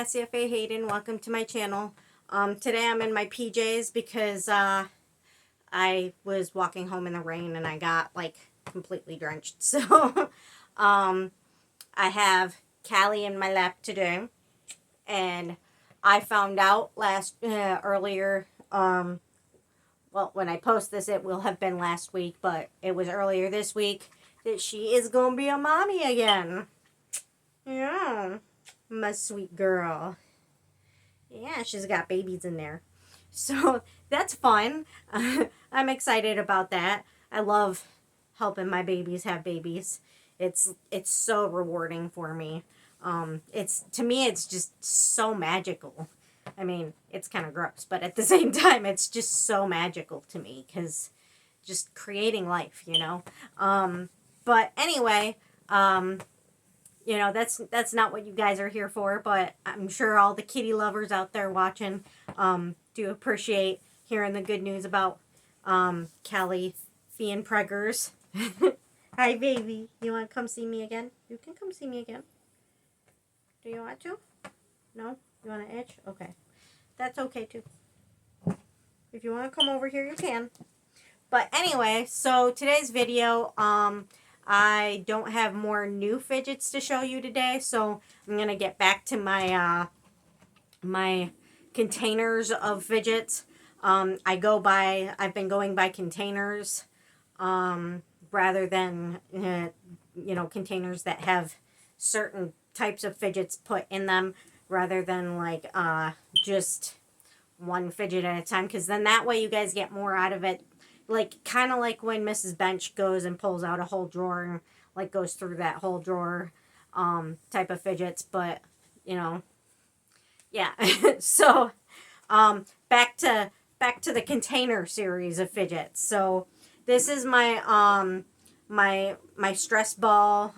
Cassie F.A. Hayden. Welcome to my channel. Today I'm in my PJs because I was walking home in the rain and I got like completely drenched. So I have Callie in my lap today, and I found out earlier. Well, when I post this, it will have been last week, but it was earlier this week that she is gonna be a mommy again. Yeah. My sweet girl. Yeah, she's got babies in there. So that's fun. I'm excited about that. I love helping my babies have babies. It's so rewarding for me. To me it's just so magical. I mean, it's kind of gross, but at the same time it's just so magical to me cuz just creating life, you know. But anyway, you know, that's not what you guys are here for, but I'm sure all the kitty lovers out there watching do appreciate hearing the good news about Callie being preggers. Hi, baby. You want to come see me again? You can come see me again. Do you want to? No? You want to itch? Okay. That's okay, too. If you want to come over here, you can. But anyway, so today's video, I don't have more new fidgets to show you today, so I'm going to get back to my my containers of fidgets. I've been going by containers rather than, you know, containers that have certain types of fidgets put in them, rather than like just one fidget at a time, because then that way you guys get more out of it. Like, kind of like when Mrs. Bench goes and pulls out a whole drawer and, like, goes through that whole drawer type of fidgets. But, you know, yeah. So, back to the container series of fidgets. So, this is my, my stress ball,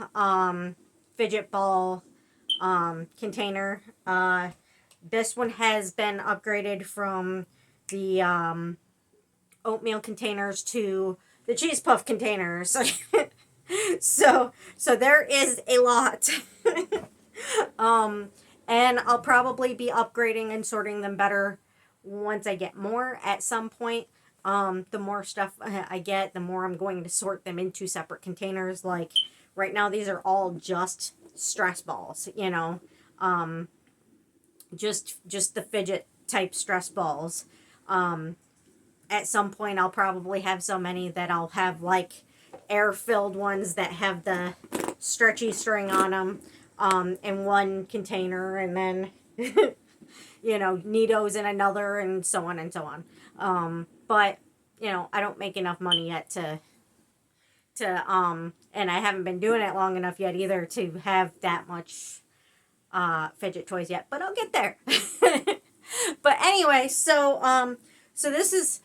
fidget ball container. This one has been upgraded from the, oatmeal containers to the cheese puff containers. so there is a lot. And I'll probably be upgrading and sorting them better once I get more at some point. The more stuff I get, the more I'm going to sort them into separate containers. Like right now, these are all just stress balls, you know, just the fidget type stress balls. At some point I'll probably have so many that I'll have like air-filled ones that have the stretchy string on them in one container, and then you know, Neatos in another, and so on and so on. But you know, I don't make enough money yet to and I haven't been doing it long enough yet either to have that much fidget toys yet, but I'll get there. But anyway, so this is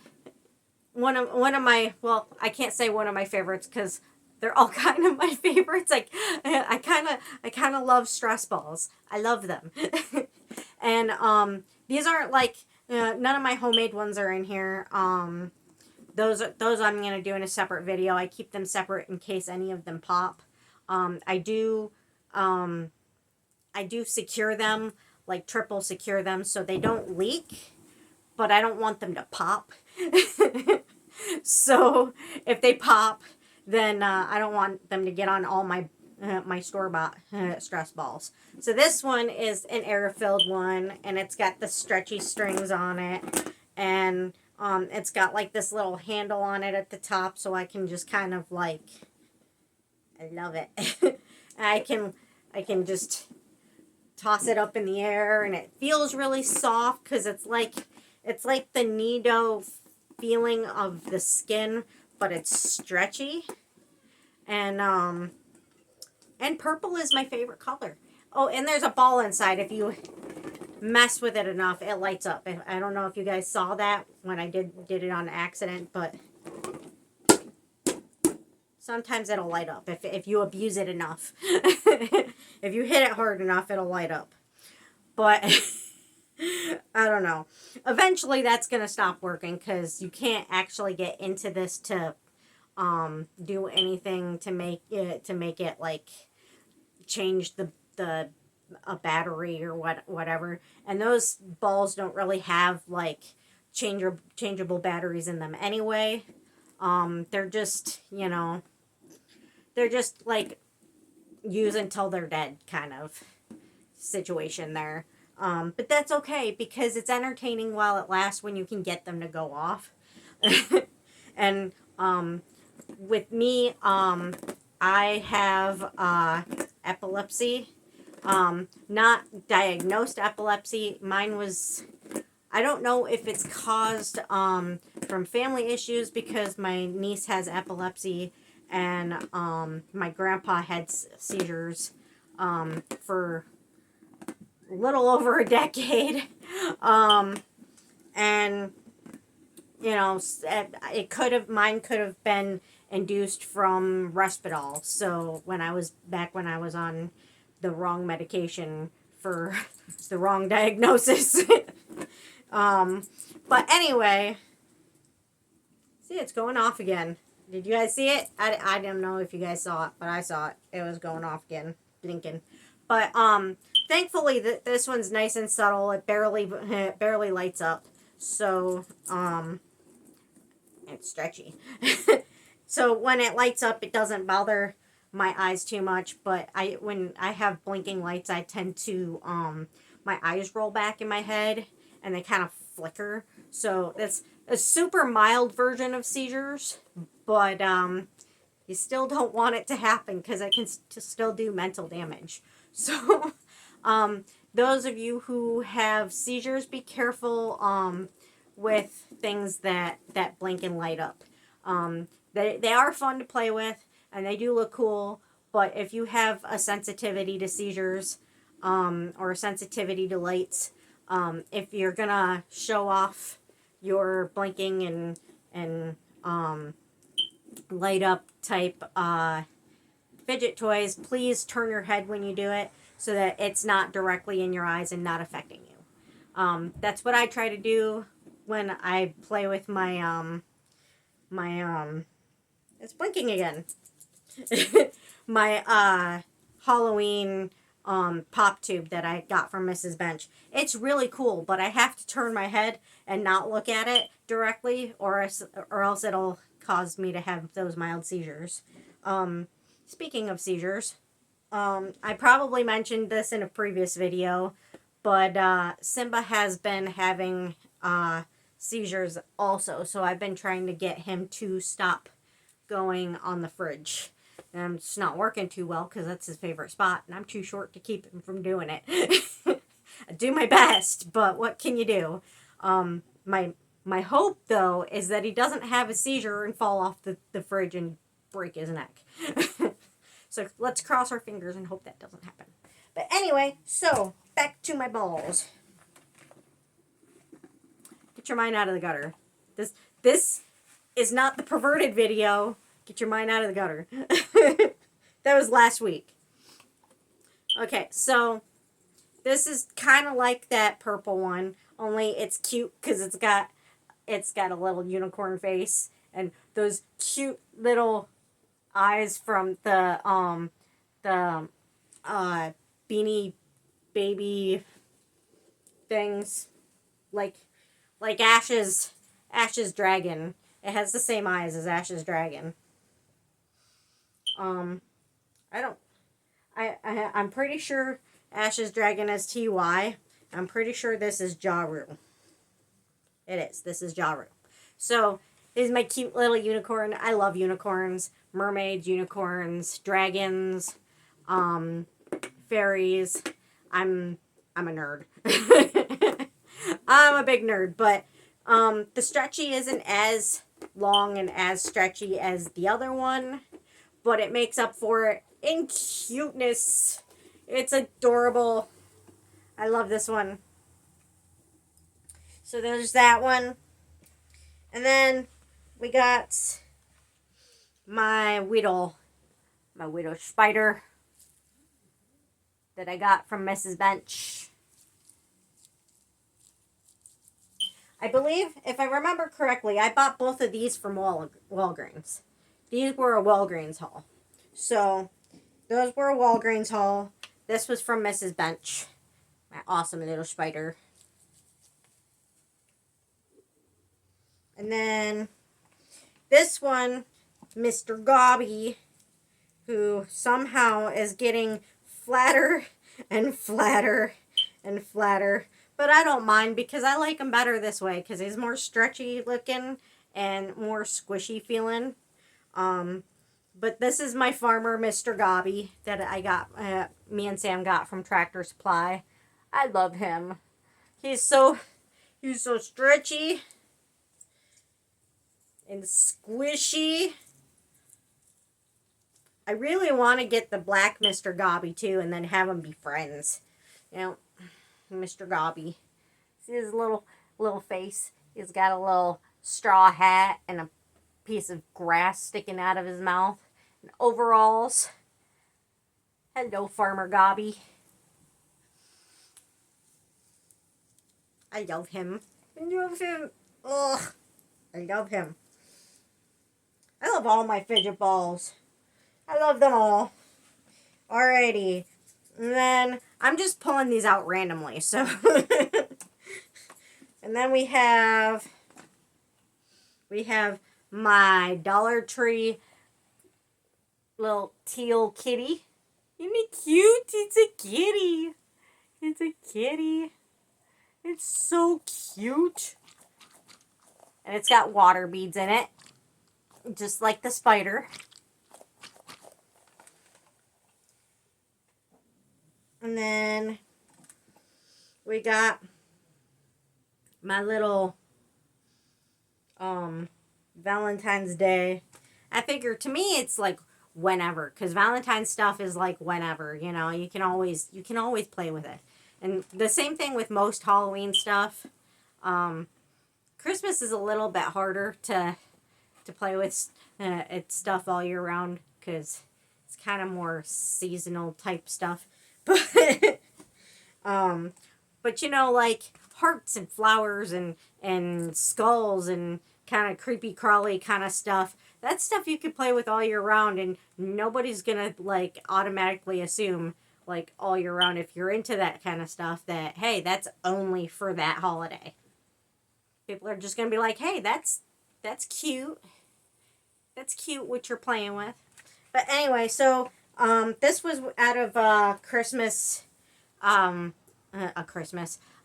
one of my, well, I can't say one of my favorites because they're all kind of my favorites. Like I kind of love stress balls. I love them. And these aren't like none of my homemade ones are in here. Those I'm gonna do in a separate video. I keep them separate in case any of them pop. I do secure them, like triple secure them, so they don't leak, but I don't want them to pop. So if they pop, then I don't want them to get on all my my store-bought stress balls. So this one is an air-filled one, and it's got the stretchy strings on it, and it's got like this little handle on it at the top, so I can just kind of like, I love it. I can just toss it up in the air, and it feels really soft because it's like the Nido feeling of the skin, but it's stretchy. And purple is my favorite color. Oh, and there's a ball inside. If you mess with it enough, it lights up. I don't know if you guys saw that when I did it on accident, but sometimes it'll light up if you abuse it enough. If you hit it hard enough, it'll light up. But I don't know. Eventually that's going to stop working because you can't actually get into this to do anything to make it like change the a battery or whatever. And those balls don't really have like changeable batteries in them anyway. They're just, you know, they're just like use until they're dead kind of situation there. But that's okay because it's entertaining while it lasts when you can get them to go off. And with me, I have epilepsy. Not diagnosed epilepsy. Mine was, I don't know if it's caused from family issues because my niece has epilepsy and my grandpa had seizures for a little over a decade. And you know, mine could have been induced from Respidol. So when I was on the wrong medication for the wrong diagnosis. But anyway, see, it's going off again. Did you guys see it? I don't know if you guys saw it, but I saw it. It was going off again, blinking. But thankfully this one's nice and subtle. It barely lights up. So it's stretchy. So when it lights up, it doesn't bother my eyes too much. But when I have blinking lights, I tend to my eyes roll back in my head and they kind of flicker. So it's a super mild version of seizures, but you still don't want it to happen because it can still do mental damage. So those of you who have seizures, be careful with things that blink and light up. They are fun to play with and they do look cool, but if you have a sensitivity to seizures or a sensitivity to lights, if you're gonna show off your blinking and light up type fidget toys, please turn your head when you do it so that it's not directly in your eyes and not affecting you. That's what I try to do when I play with my it's blinking again. My Halloween pop tube that I got from Mrs. Bench. It's really cool, but I have to turn my head and not look at it directly or else it'll cause me to have those mild seizures. Speaking of seizures, I probably mentioned this in a previous video, but Simba has been having seizures also, so I've been trying to get him to stop going on the fridge. And it's not working too well because that's his favorite spot, and I'm too short to keep him from doing it. I do my best, but what can you do? My hope, though, is that he doesn't have a seizure and fall off the fridge and break his neck. So let's cross our fingers and hope that doesn't happen. But anyway, so back to my balls. Get your mind out of the gutter. This is not the perverted video. Get your mind out of the gutter. That was last week. Okay, so this is kind of like that purple one, only it's cute because it's got a little unicorn face and those cute little eyes from the Beanie Baby things, like Ash's dragon. It has the same eyes as Ash's dragon. I'm pretty sure Ash's dragon is TY. I'm pretty sure this is Jaru. It is. This is Jaru. So, this is my cute little unicorn. I love unicorns. Mermaids, unicorns, dragons, fairies. I'm a nerd. I'm a big nerd, but the stretchy isn't as long and as stretchy as the other one, but it makes up for it in cuteness. It's adorable. I love this one. So there's that one. And then we got my Weedle spider that I got from Mrs. Bench. I believe, if I remember correctly, I bought both of these from Walgreens. These were a Walgreens haul. So, those were a Walgreens haul. this was from Mrs. Bench. My awesome little spider. And then this one, Mr. Gobby, who somehow is getting flatter and flatter and flatter. But I don't mind because I like him better this way because he's more stretchy looking and more squishy feeling. But this is my farmer, Mr. Gobby, that I got, me and Sam got from Tractor Supply. I love him. He's so stretchy and squishy. I really want to get the black Mr. Gobby too and then have them be friends. You know, Mr. Gobby. See his little face? He's got a little straw hat and a piece of grass sticking out of his mouth. And overalls. Hello, Farmer Gobby. I love him. I love him. Ugh. I love him. I love all my fidget balls. I love them all. Alrighty. And then I'm just pulling these out randomly. So and then we have my Dollar Tree little teal kitty. Isn't it cute? It's a kitty. It's a kitty. It's so cute. And it's got water beads in it. Just like the spider. And then we got my little Valentine's Day. I figure to me it's like whenever, because Valentine's stuff is like whenever, you know, you can always play with it. And the same thing with most Halloween stuff. Christmas is a little bit harder to play with it's stuff all year round because it's kind of more seasonal type stuff. But you know, like hearts and flowers and skulls and kind of creepy crawly kind of stuff. That's stuff you could play with all year round, and nobody's gonna like automatically assume like all year round if you're into that kind of stuff that hey, that's only for that holiday. People are just gonna be like, hey, that's cute. That's cute what you're playing with. But anyway, so this was out of Christmas, a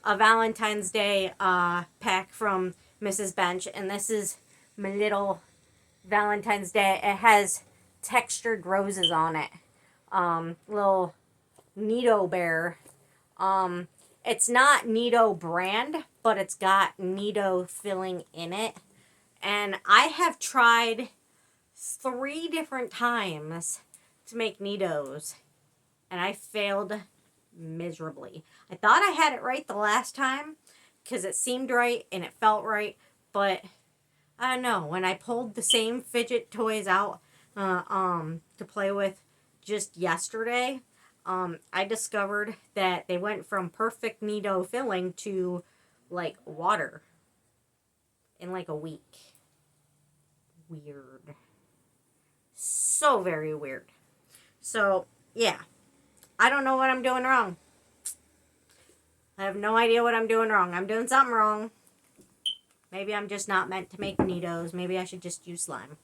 Valentine's Day pack from Mrs. Bench, and this is my little Valentine's Day. It has textured roses on it. Little Neato bear. It's not Neato brand, but it's got Neato filling in it. And I have tried 3 different times to make Neatos, and I failed miserably. I thought I had it right the last time because it seemed right and it felt right, but I don't know. When I pulled the same fidget toys out to play with just yesterday, I discovered that they went from perfect Neato filling to like water in like a week. Weird. So very weird. So, yeah. I don't know what I'm doing wrong. I have no idea what I'm doing wrong. I'm doing something wrong. Maybe I'm just not meant to make Neatos. Maybe I should just use slime.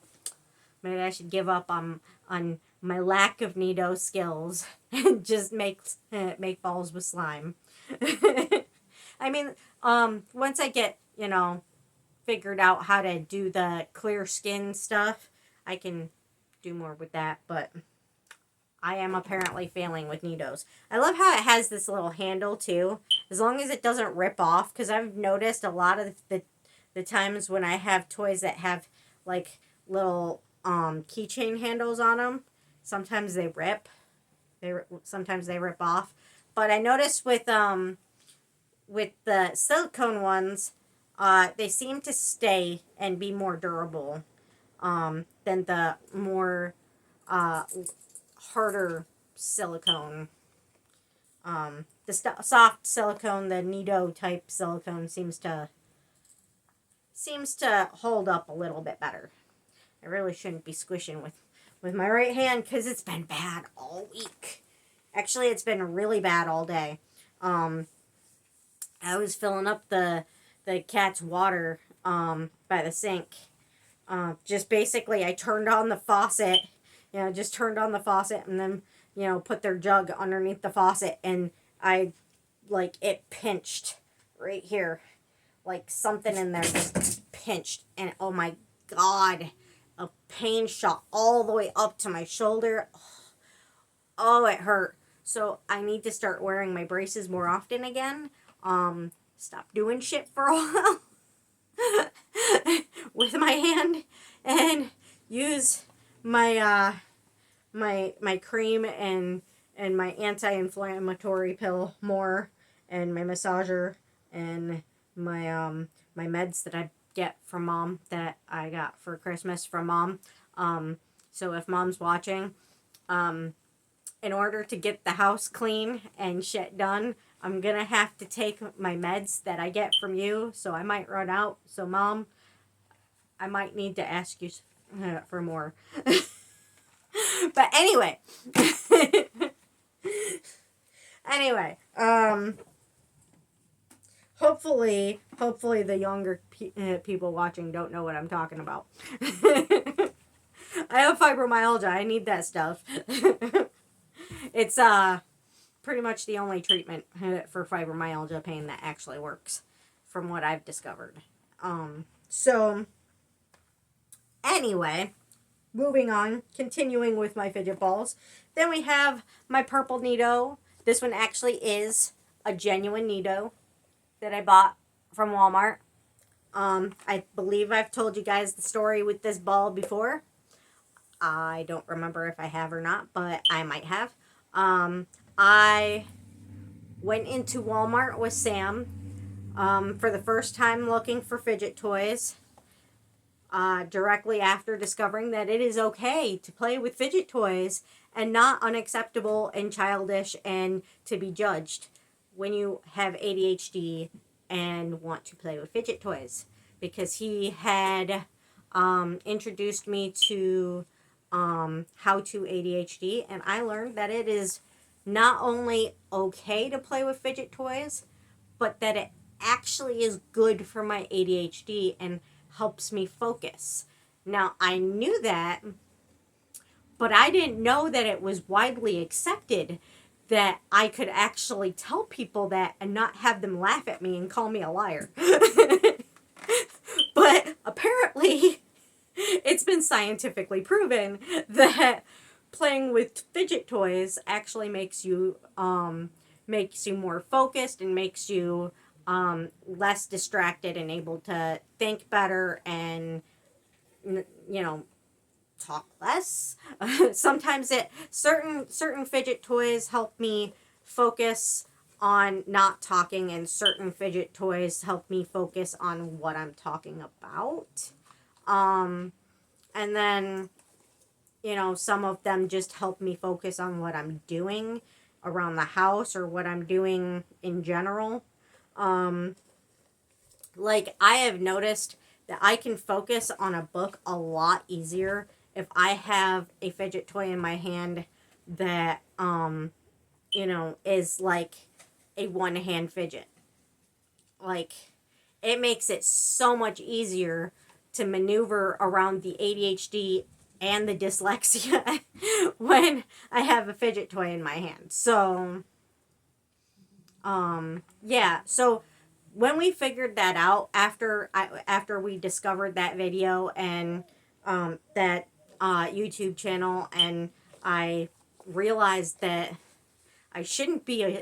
Maybe I should give up on my lack of Neato skills and just make balls with slime. I mean, once I get, you know, figured out how to do the clear skin stuff, I can do more with that, but I am apparently failing with Neatos. I love how it has this little handle too, as long as it doesn't rip off, because I've noticed a lot of the times when I have toys that have like little keychain handles on them, sometimes they rip. Sometimes they rip off. But I noticed with the silicone ones, they seem to stay and be more durable than the more harder silicone. The soft silicone, the Neato type silicone seems to hold up a little bit better. I really shouldn't be squishing with my right hand because it's been bad all week. Actually, it's been really bad all day. Um, I was filling up the cat's water by the sink. Just basically, I turned on the faucet. Just turned on the faucet and then put their jug underneath the faucet, and I like it pinched right here, like something in there just pinched, and oh my god, a pain shot all the way up to my shoulder. Oh, it hurt. So I need to start wearing my braces more often again. Stop doing shit for a while with my hand, and use my cream and my anti-inflammatory pill more, and my massager, and my meds that I get from mom, that I got for Christmas from mom. So if mom's watching, in order to get the house clean and shit done, I'm gonna have to take my meds that I get from you, so I might run out. So mom, I might need to ask you for more. But anyway, anyway, hopefully the younger people watching don't know what I'm talking about. I have fibromyalgia. I need that stuff. It's pretty much the only treatment for fibromyalgia pain that actually works, from what I've discovered. So anyway, moving on, continuing with my fidget balls. Then we have my purple Nido. This one actually is a genuine Nido that I bought from Walmart. I believe I've told you guys the story with this ball before. I don't remember if I have or not, but I might have. I went into Walmart with Sam for the first time looking for fidget toys. Directly after discovering that it is okay to play with fidget toys and not unacceptable and childish and to be judged when you have ADHD and want to play with fidget toys. Because he had introduced me to how to ADHD, and I learned that it is not only okay to play with fidget toys, but that it actually is good for my ADHD and helps me focus. Now, I knew that, but I didn't know that it was widely accepted that I could actually tell people that and not have them laugh at me and call me a liar. But apparently, it's been scientifically proven that playing with fidget toys actually makes you more focused and makes you less distracted and able to think better and talk less. Sometimes certain fidget toys help me focus on not talking, and certain fidget toys help me focus on what I'm talking about. And then, some of them just help me focus on what I'm doing around the house or what I'm doing in general. Like, I have noticed that I can focus on a book a lot easier if I have a fidget toy in my hand that, is like a one-hand fidget. Like, it makes it so much easier to maneuver around the ADHD and the dyslexia when I have a fidget toy in my hand. So, yeah. So when we figured that out after we discovered that video and that YouTube channel, and I realized that I shouldn't be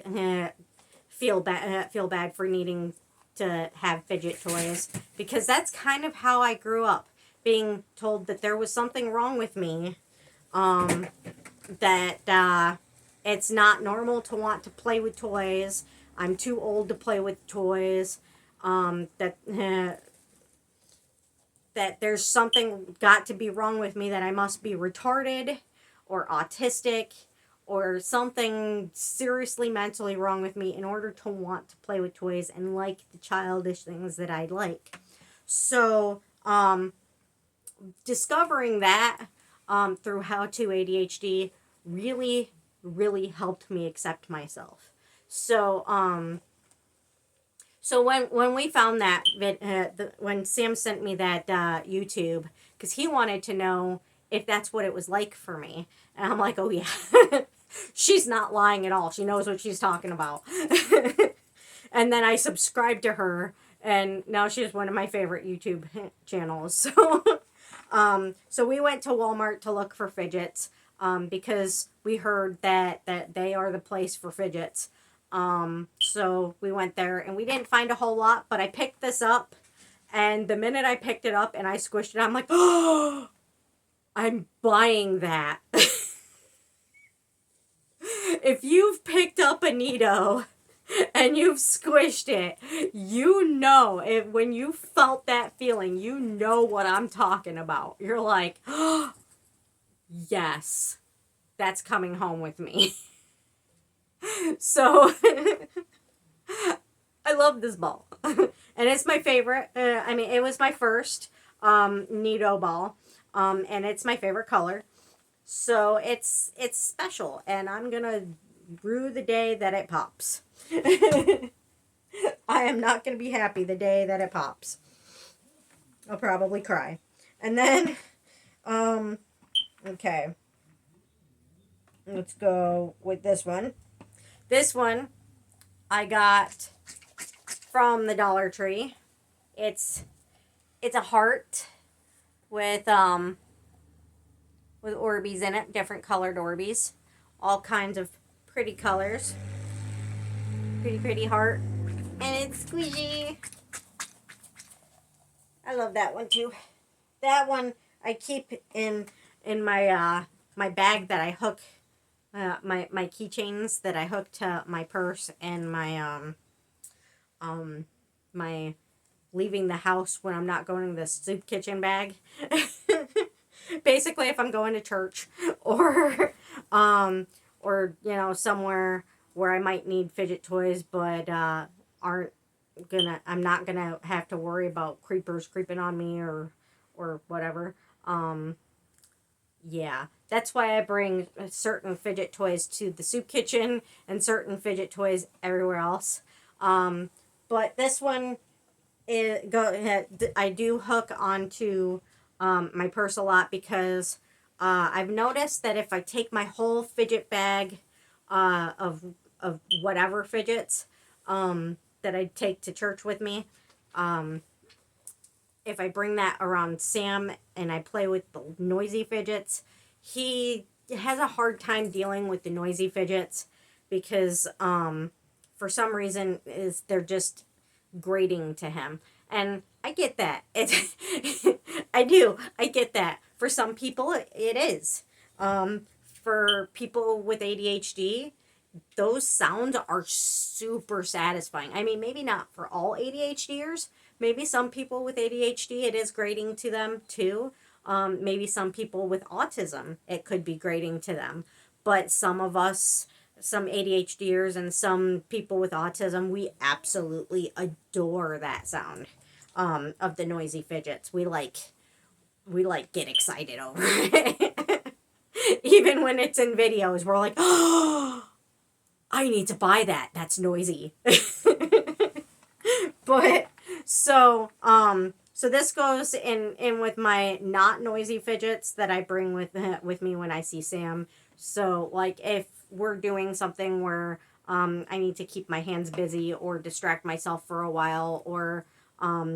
feel bad for needing to have fidget toys, because that's kind of how I grew up, being told that there was something wrong with me, that it's not normal to want to play with toys. I'm too old to play with toys. That there's something got to be wrong with me, that I must be retarded or autistic or something seriously mentally wrong with me in order to want to play with toys and like the childish things that I like. So, discovering that through How to ADHD really really helped me accept myself. So, so when we found that when Sam sent me that YouTube, because he wanted to know if that's what it was like for me, and I'm like, oh yeah, she's not lying at all. She knows what she's talking about. And then I subscribed to her, and now she's one of my favorite YouTube channels. So, so we went to Walmart to look for fidgets, because we heard that they are the place for fidgets. So we went there and we didn't find a whole lot, but I picked this up, and the minute I picked it up and I squished it, I'm like, oh, I'm buying that. If you've picked up a Nito and you've squished it, you know, when you felt that feeling, you know what I'm talking about. You're like, oh, yes, that's coming home with me. So I love this ball. And it's my favorite. I mean, it was my first Nito ball. And it's my favorite color. So it's special, and I'm going to rue the day that it pops. I am not going to be happy the day that it pops. I'll probably cry. And then, okay. Let's go with this one. This one I got from the Dollar Tree. It's a heart with Orbeez in it, different colored Orbeez, all kinds of pretty colors. Pretty heart, and it's squishy. I love that one too. That one I keep in my my bag that I hook my keychains that I hook to my purse and my my leaving the house when I'm not going to the soup kitchen bag. Basically, if I'm going to church or you know, somewhere where I might need fidget toys, but I'm not gonna have to worry about creepers creeping on me or whatever. Yeah, that's why I bring certain fidget toys to the soup kitchen and certain fidget toys everywhere else. But this one I do hook onto my purse a lot, because I've noticed that if I take my whole fidget bag of whatever fidgets that I take to church with me, if I bring that around Sam and I play with the noisy fidgets, he has a hard time dealing with the noisy fidgets, because for some reason they're just grating to him. And I get that. It's I do. I get that. For some people it is. For people with ADHD, those sounds are super satisfying. I mean, maybe not for all ADHDers. Maybe some people with ADHD, it is grating to them too. Maybe some people with autism, it could be grating to them. But some of us, some ADHDers and some people with autism, we absolutely adore that sound of the noisy fidgets. We get excited over it. Even when it's in videos, we're like, oh, I need to buy that. That's noisy. But so this goes in with my not noisy fidgets that I bring with me when I see Sam. So like if we're doing something where I need to keep my hands busy or distract myself for a while, or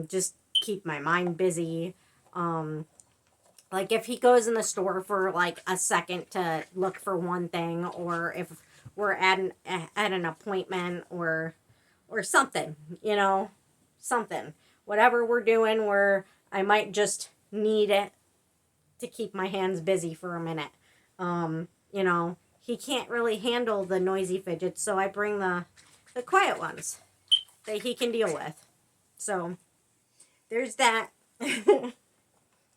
just keep my mind busy. Like if he goes in the store for like a second to look for one thing, or if we're at an appointment or something, you know, something, whatever we're doing, where I might just need it to keep my hands busy for a minute. You know, he can't really handle the noisy fidgets, so I bring the quiet ones that he can deal with. So there's that.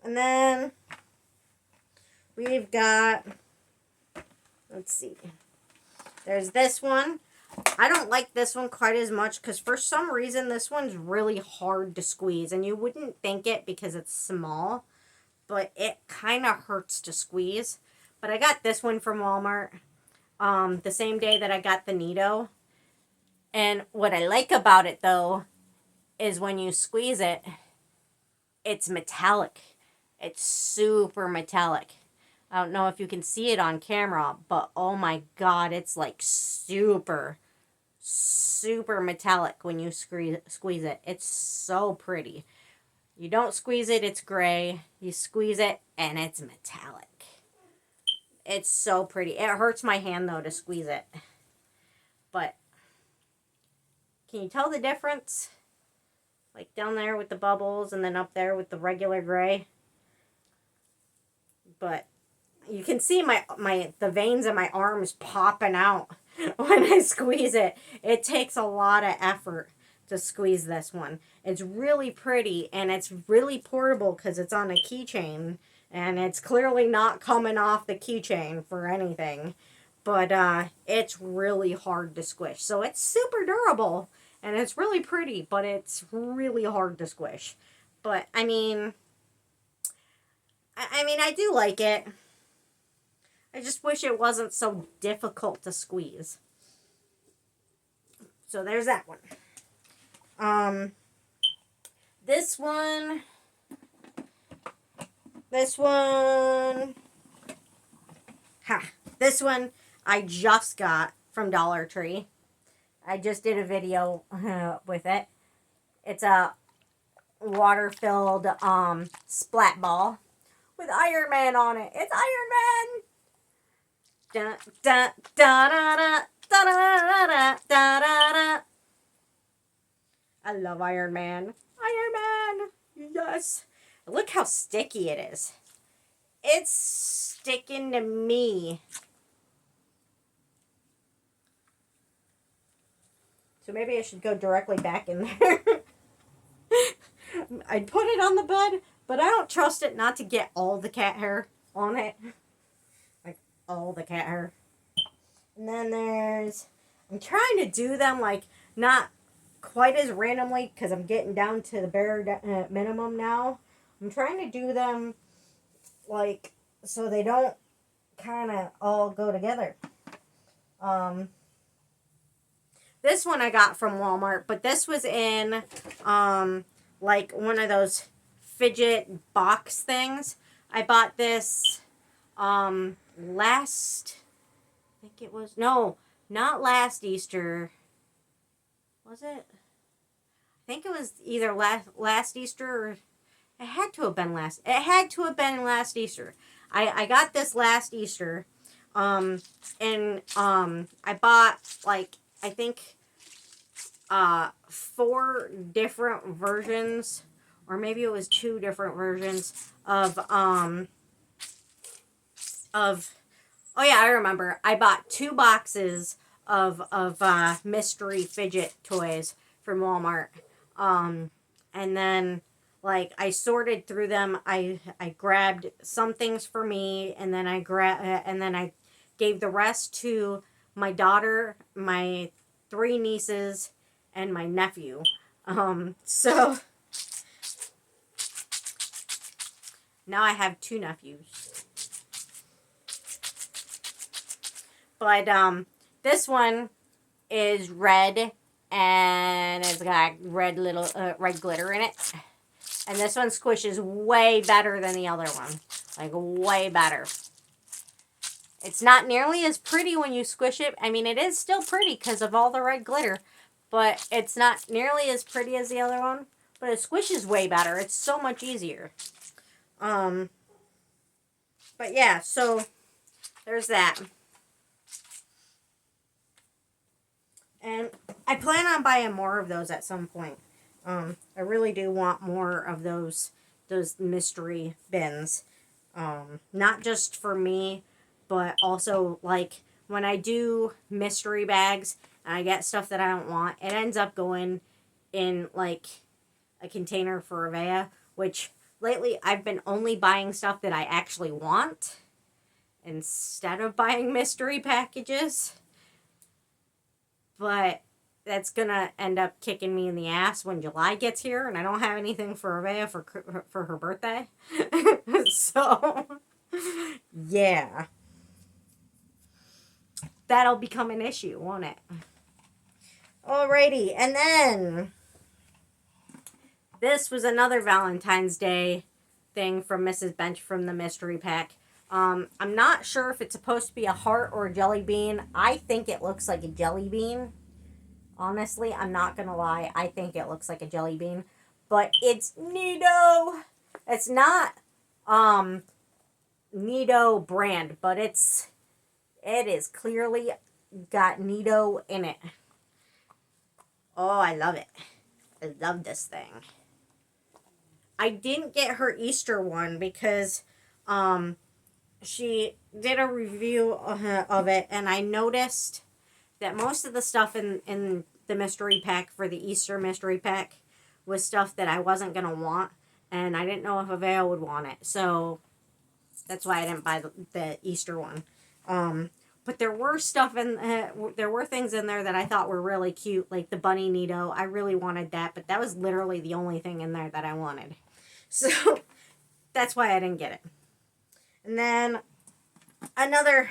And then we've got, let's see, there's this one. I don't like this one quite as much because for some reason this one's really hard to squeeze, and you wouldn't think it because it's small, but it kind of hurts to squeeze. But I got this one from Walmart. the same day that I got the Nido. And what I like about it, though, is when you squeeze it, it's metallic. It's super metallic. I don't know if you can see it on camera, but oh my god, it's like super, super metallic when you squeeze it. It's so pretty. You don't squeeze it, it's gray. You squeeze it, and it's metallic. It's so pretty. It hurts my hand, though, to squeeze it. But can you tell the difference? Like down there with the bubbles and then up there with the regular gray. But you can see the veins in my arms popping out when I squeeze it. It takes a lot of effort to squeeze this one. It's really pretty and it's really portable because it's on a keychain. And it's clearly not coming off the keychain for anything. But it's really hard to squish. So it's super durable. And it's really pretty. But it's really hard to squish. But, I mean, I do like it. I just wish it wasn't so difficult to squeeze. So there's that one. This one... This one I just got from Dollar Tree. I just did a video with it. It's a water-filled splat ball with Iron Man on it. It's Iron Man! Da, da, da, da, da, da, da, da, da, da. I love Iron Man. Iron Man! Yes! Look how sticky it is. It's sticking to me. So maybe I should go directly back in there. I'd put it on the bed, but I don't trust it not to get all the cat hair on it. Like, all the cat hair. And then I'm trying to do them, like, not quite as randomly, because I'm getting down to the bare minimum now. I'm trying to do them, like, so they don't kind of all go together. This one I got from Walmart, but this was in, like, one of those Fidget box things. I bought this, not last Easter. Was it? I think it was either last Easter or... It had to have been last Easter. I got this last Easter. I bought, like, I think 4 different versions, or maybe it was 2 different versions of oh yeah, I remember. I bought 2 boxes of mystery fidget toys from Walmart. And then, like, I sorted through them. I grabbed some things for me, and then I gave the rest to my daughter, my 3 nieces, and my nephew. So now I have 2 nephews. But this one is red, and it's got red glitter in it. And this one squishes way better than the other one. Like, way better. It's not nearly as pretty when you squish it. I mean, it is still pretty because of all the red glitter. But it's not nearly as pretty as the other one. But it squishes way better. It's so much easier. But yeah, so there's that. And I plan on buying more of those at some point. I really do want more of those mystery bins. Not just for me, but also, like, when I do mystery bags and I get stuff that I don't want, it ends up going in, like, a container for Avea, which lately I've been only buying stuff that I actually want instead of buying mystery packages. But that's gonna end up kicking me in the ass when July gets here and I don't have anything for Avea for her birthday. So, yeah. that'll become an issue, won't it? Alrighty, and then this was another Valentine's Day thing from Mrs. Bench from the mystery pack. I'm not sure if it's supposed to be a heart or a jelly bean. I think it looks like a jelly bean. Honestly, I'm not gonna lie. I think it looks like a jelly bean. But it's Nido. It's not Nido brand, but it is clearly got Nido in it. Oh, I love it. I love this thing. I didn't get her Easter one because she did a review of it, and I noticed that most of the stuff in the mystery pack for the Easter mystery pack was stuff that I wasn't going to want, and I didn't know if Aveo would want it, so that's why I didn't buy the Easter one. But there were there were things in there that I thought were really cute, like the Bunny Nido. I really wanted that, but that was literally the only thing in there that I wanted. So that's why I didn't get it. And then another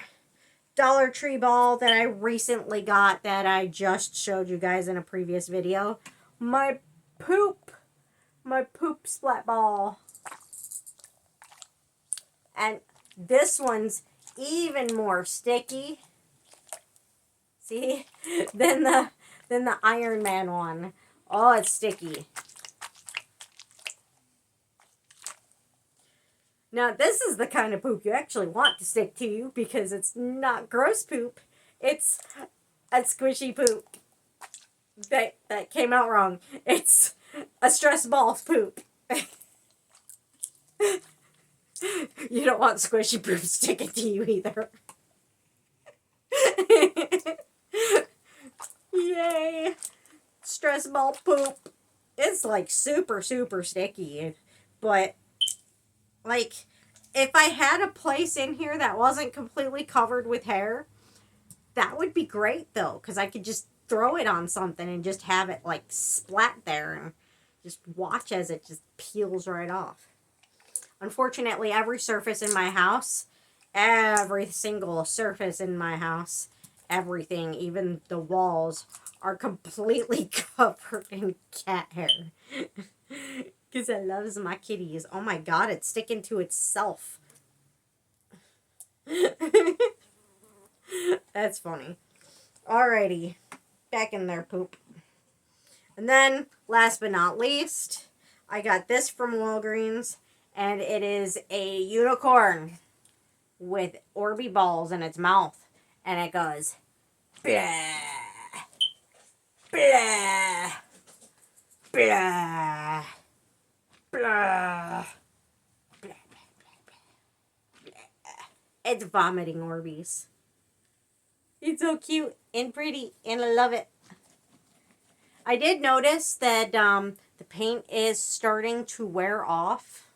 Dollar Tree ball that I recently got that I just showed you guys in a previous video. My poop splat ball. And this one's even more sticky. See? Than the Iron Man one. Oh, it's sticky. Now, this is the kind of poop you actually want to stick to you because it's not gross poop. It's a squishy poop. That came out wrong. It's a stress ball poop. You don't want squishy poop sticking to you either. Yay. Stress ball poop. It's like super, super sticky. But like, if I had a place in here that wasn't completely covered with hair, that would be great, though, because I could just throw it on something and just have it, like, splat there and just watch as it just peels right off. Unfortunately, every surface in my house, every single surface in my house, everything, even the walls, are completely covered in cat hair. Because I loves my kitties. Oh my god, it's sticking to itself. That's funny. Alrighty. Back in there, poop. And then, last but not least, I got this from Walgreens. And it is a unicorn with Orby balls in its mouth. And it goes, blah, blah, blah. Blah. Blah, blah. It's vomiting Orbeez. It's so cute and pretty, and I love it. I did notice that the paint is starting to wear off,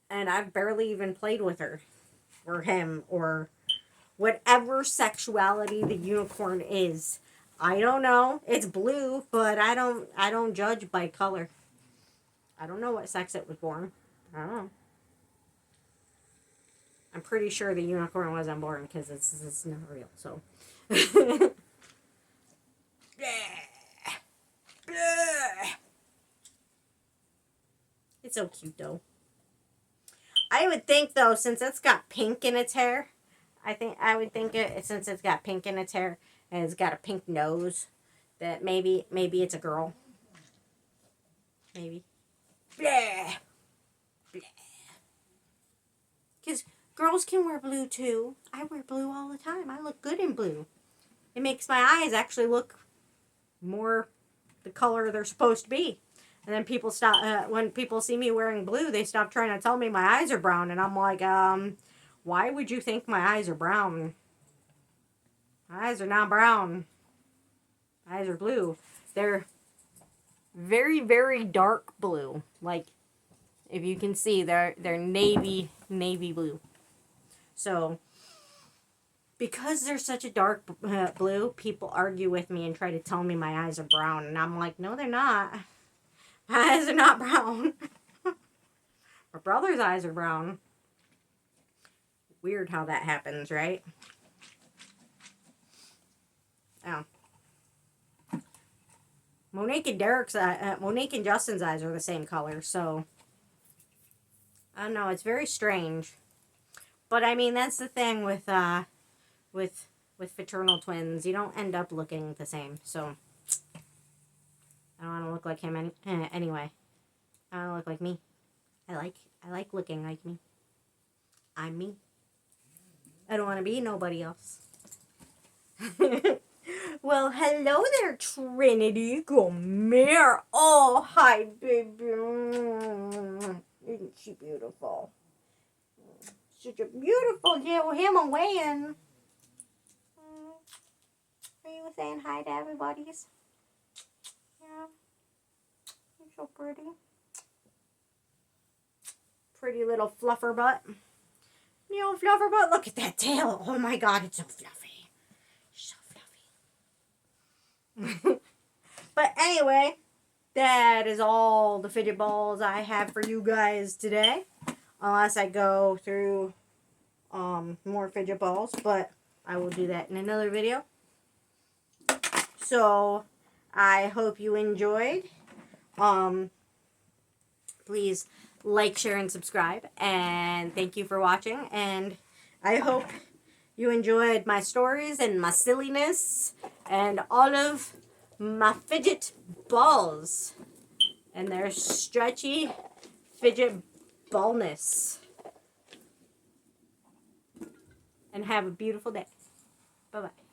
and I've barely even played with her, or him, or whatever sexuality the unicorn is. I don't know. It's blue, but I don't judge by color. I don't know what sex it was born. I don't know. I'm pretty sure the unicorn wasn't born because it's not real. So. It's so cute though. I would think though, since it's got pink in its hair, I would think since it's got pink in its hair and it's got a pink nose, that maybe it's a girl. Maybe. Blah. Blah. Because girls can wear blue too. I wear blue all the time. I look good in blue. It makes my eyes actually look more the color they're supposed to be. And then people stop, when people see me wearing blue, they stop trying to tell me my eyes are brown. And I'm like, why would you think my eyes are brown? My eyes are not brown. My eyes are blue. They're very, very dark blue. Like, if you can see, they're navy blue. So, because they're such a dark blue, people argue with me and try to tell me my eyes are brown. And I'm like, no, they're not. My eyes are not brown. My brother's eyes are brown. Weird how that happens, right? Monique and Justin's eyes are the same color, so I don't know. It's very strange, but I mean that's the thing with fraternal twins. You don't end up looking the same. So I don't want to look like him anyway. I don't look like me. I like looking like me. I'm me. I don't want to be nobody else. Well, hello there, Trinity. Come here. Oh, hi, baby. Isn't she beautiful? Such a beautiful little Himalayan. Are you saying hi to everybody's? Yeah. You're so pretty. Pretty little fluffer butt. Little fluffer butt. Look at that tail. Oh my god, it's so fluffy. So fluffy. But anyway, that is all the fidget balls I have for you guys today. Unless I go through more fidget balls, but I will do that in another video. So I hope you enjoyed. Please like, share, and subscribe. And thank you for watching. And I hope you enjoyed my stories and my silliness and all of my fidget balls and their stretchy fidget ballness. And have a beautiful day. Bye-bye.